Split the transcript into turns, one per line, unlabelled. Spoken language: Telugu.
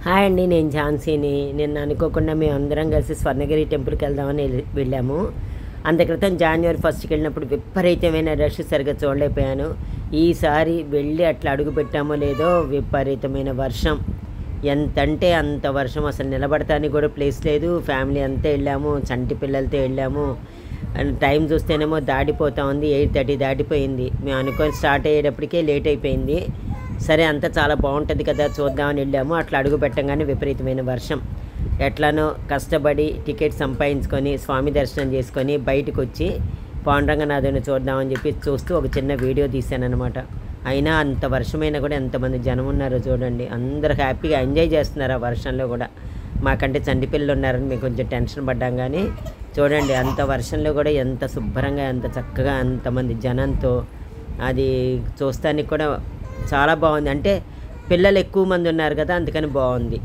హాయ్ అండి, నేను ఝాన్సీని. నిన్న అనుకోకుండా మేమందరం కలిసి స్వర్ణగిరి టెంపుల్కి వెళ్దామని వెళ్ళాము. అంత క్రితం జాన్వరి ఫస్ట్కి వెళ్ళినప్పుడు విపరీతమైన రష్, సరిగ్గా చూడలేకపోయాను. ఈసారి వెళ్ళి అట్లా అడుగు పెట్టామో లేదో విపరీతమైన వర్షం. ఎంతంటే అంత వర్షం, అసలు నిలబడటానికి కూడా ప్లేస్ లేదు. ఫ్యామిలీ అంతా వెళ్ళాము, చంటి పిల్లలతో వెళ్ళాము. టైం చూస్తేనేమో దాటిపోతా ఉంది, 8:30 దాటిపోయింది. మేము అనుకొని స్టార్ట్ అయ్యేటప్పటికే లేట్ అయిపోయింది. సరే, అంతా చాలా బాగుంటుంది కదా చూద్దామని వెళ్ళాము. అట్లా అడుగు పెట్టంగానే విపరీతమైన వర్షం. ఎట్లానో కష్టపడి టికెట్ సంపాదించుకొని స్వామి దర్శనం చేసుకొని బయటకు వచ్చి పాండురంగనాథుని చూద్దామని చెప్పి చూస్తూ ఒక చిన్న వీడియో తీశానమాట. అయినా అంత వర్షమైనా కూడా ఎంతమంది జనం ఉన్నారో చూడండి. అందరూ హ్యాపీగా ఎంజాయ్ చేస్తున్నారు ఆ వర్షంలో కూడా. మాకంటే చంటిపిల్లలు ఉన్నారని మేము కొంచెం టెన్షన్ పడ్డాం, కానీ చూడండి అంత వర్షంలో కూడా ఎంత శుభ్రంగా, ఎంత చక్కగా, అంతమంది జనంతో అది చూస్తానికి కూడా చాలా బాగుంది. అంటే పిల్లలు ఎక్కువ మంది ఉన్నారు కదా, అందుకని బాగుంది.